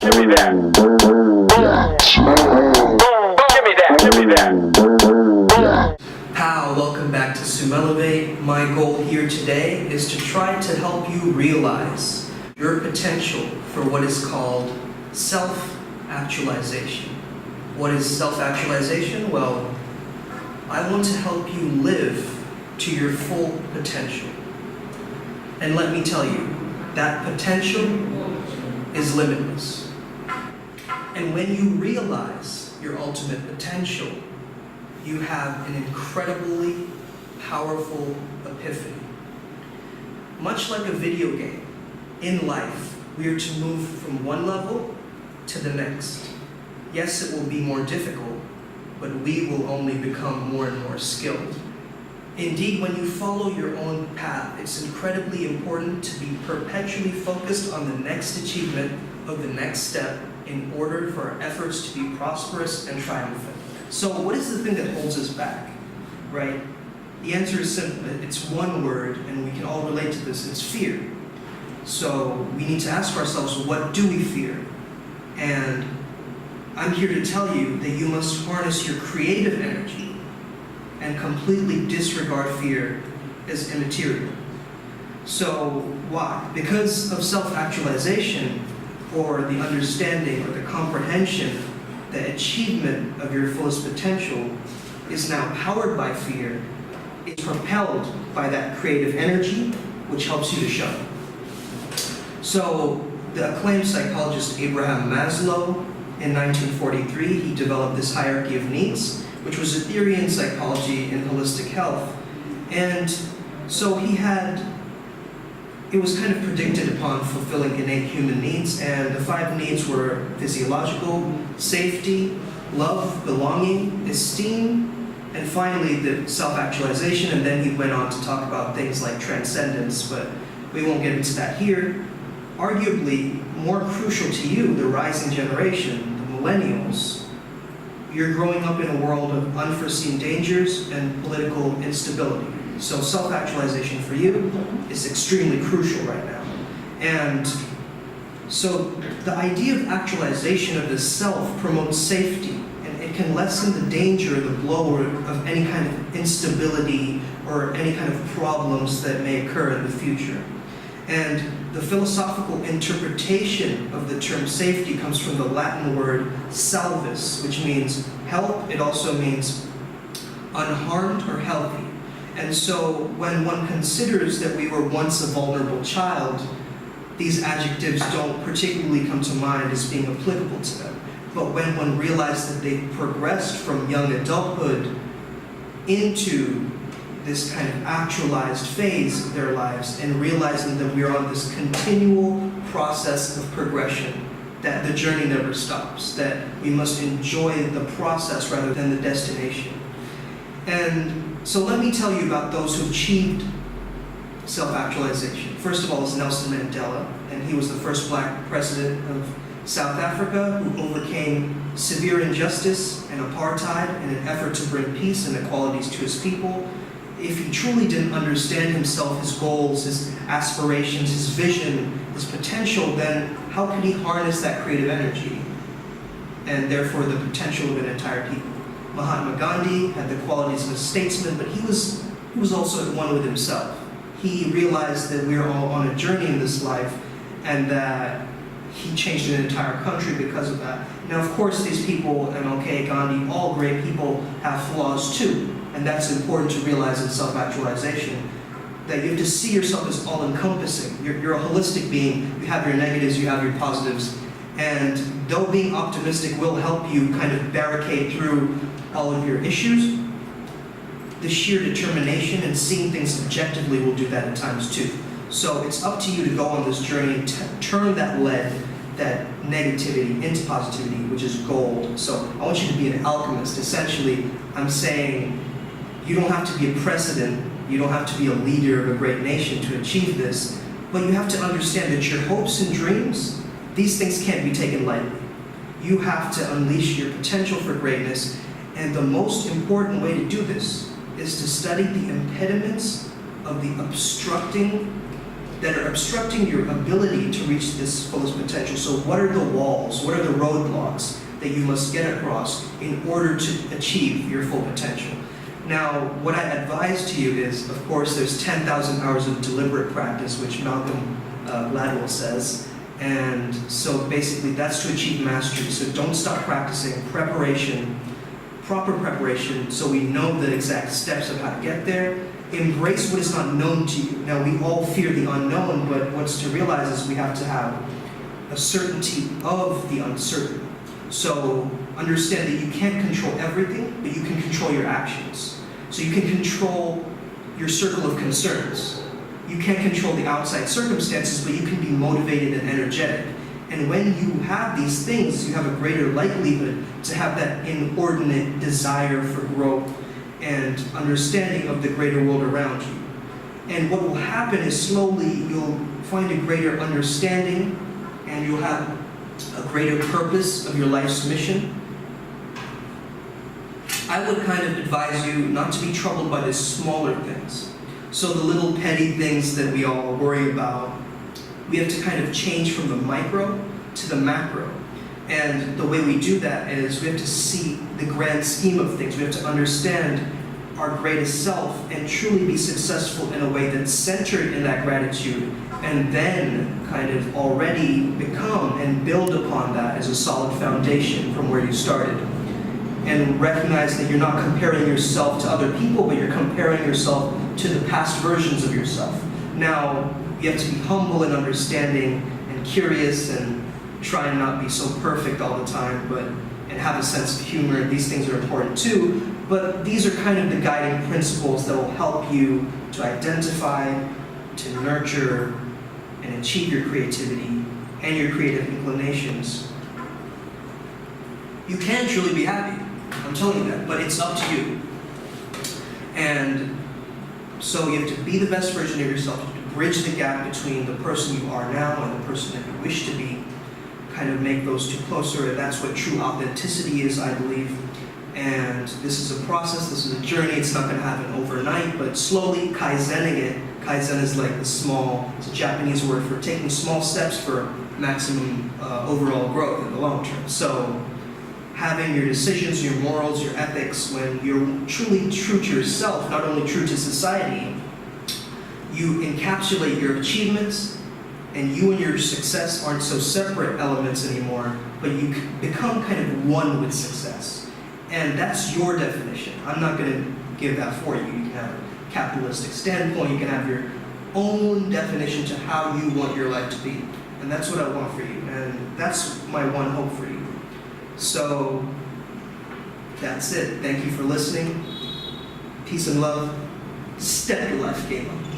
Give me that. Give me that. Give me that. How, welcome back to Sumelevate. My goal here today is to try to help you realize your potential for what is called self-actualization. What is self-actualization? Well, I want to help you live to your full potential. And let me tell you, that potential is limitless. And when you realize your ultimate potential, you have an incredibly powerful epiphany. Much like a video game, in life, we are to move from one level to the next. Yes, it will be more difficult, but we will only become more and more skilled. Indeed, when you follow your own path, it's incredibly important to be perpetually focused on the next achievement of the next step in order for our efforts to be prosperous and triumphant. So what is the thing that holds us back, right? The answer is simple. It's one word, and we can all relate to this. It's fear. So we need to ask ourselves, what do we fear? And I'm here to tell you that you must harness your creative energy and completely disregard fear as immaterial. So why? Because of self-actualization, or the understanding or the comprehension, the achievement of your fullest potential is now powered by fear. It's propelled by that creative energy, which helps you to shine. So the acclaimed psychologist Abraham Maslow, in 1943, he developed this hierarchy of needs, which was a theory in psychology and holistic health. And so it was kind of predicted upon fulfilling innate human needs, and the 5 needs were physiological, safety, love, belonging, esteem, and finally the self-actualization. And then he went on to talk about things like transcendence, but we won't get into that here. Arguably, more crucial to you, the rising generation, the millennials, you're growing up in a world of unforeseen dangers and political instability. So self-actualization for you is extremely crucial right now. And so the idea of actualization of the self promotes safety, and it can lessen the danger, the blow of any kind of instability or any kind of problems that may occur in the future. And the philosophical interpretation of the term safety comes from the Latin word salvus, which means help. It also means unharmed or healthy. And so when one considers that we were once a vulnerable child, these adjectives don't particularly come to mind as being applicable to them. But when one realized that they progressed from young adulthood into this kind of actualized phase of their lives, and realizing that we are on this continual process of progression, that the journey never stops, that we must enjoy the process rather than the destination. And so let me tell you about those who achieved self-actualization. First of all is Nelson Mandela, and he was the first black president of South Africa who overcame severe injustice and apartheid in an effort to bring peace and equalities to his people. If he truly didn't understand himself, his goals, his aspirations, his vision, his potential, then how could he harness that creative energy and therefore the potential of an entire people? Mahatma Gandhi had the qualities of a statesman, but he was also at one with himself. He realized that we are all on a journey in this life, and that he changed an entire country because of that. Now, of course, these people, MLK, Gandhi, all great people, have flaws too. And that's important to realize in self-actualization, that you have to see yourself as all-encompassing. You're a holistic being. You have your negatives, you have your positives. And though being optimistic will help you kind of barricade through all of your issues, the sheer determination and seeing things objectively will do that at times too. So it's up to you to go on this journey and turn that lead, that negativity, into positivity, which is gold. So I want you to be an alchemist. Essentially, I'm saying you don't have to be a president, you don't have to be a leader of a great nation to achieve this, but you have to understand that your hopes and dreams, these things can't be taken lightly. You have to unleash your potential for greatness, and the most important way to do this is to study the impediments of the obstructing that are obstructing your ability to reach this fullest potential. So what are the walls, what are the roadblocks that you must get across in order to achieve your full potential? Now, what I advise to you is, of course, there's 10,000 hours of deliberate practice, which Malcolm Gladwell says, and so basically that's to achieve mastery. So don't stop practicing. Preparation, proper preparation, so we know the exact steps of how to get there. Embrace what is not known to you. Now, we all fear the unknown, but what's to realize is we have to have a certainty of the uncertain. So understand that you can't control everything, but you can control your actions. So you can control your circle of concerns. You can't control the outside circumstances, but you can be motivated and energetic. And when you have these things, you have a greater likelihood to have that inordinate desire for growth and understanding of the greater world around you. And what will happen is slowly you'll find a greater understanding and you'll have a greater purpose of your life's mission. I would kind of advise you not to be troubled by the smaller things. So the little petty things that we all worry about, we have to kind of change from the micro to the macro. And the way we do that is we have to see the grand scheme of things. We have to understand our greatest self and truly be successful in a way that's centered in that gratitude, and then kind of already become and build upon that as a solid foundation from where you started. And recognize that you're not comparing yourself to other people, but you're comparing yourself to the past versions of yourself. Now, you have to be humble and understanding and curious and try and not be so perfect all the time, and have a sense of humor. These things are important too, but these are kind of the guiding principles that will help you to identify, to nurture, and achieve your creativity and your creative inclinations. You can truly be happy, I'm telling you that, but it's up to you. And so you have to be the best version of yourself, to bridge the gap between the person you are now and the person that you wish to be, kind of make those two closer, and that's what true authenticity is, I believe. And this is a process, this is a journey. It's not going to happen overnight, but slowly kaizening it. Kaizen is like it's a Japanese word for taking small steps for maximum overall growth in the long term. So having your decisions, your morals, your ethics, when you're truly true to yourself, not only true to society, you encapsulate your achievements, and you and your success aren't so separate elements anymore, but you become kind of one with success. And that's your definition. I'm not going to give that for you. You can have a capitalistic standpoint, you can have your own definition to how you want your life to be. And that's what I want for you, and that's my one hope for you. So, that's it. Thank you for listening. Peace and love. Step your life game up.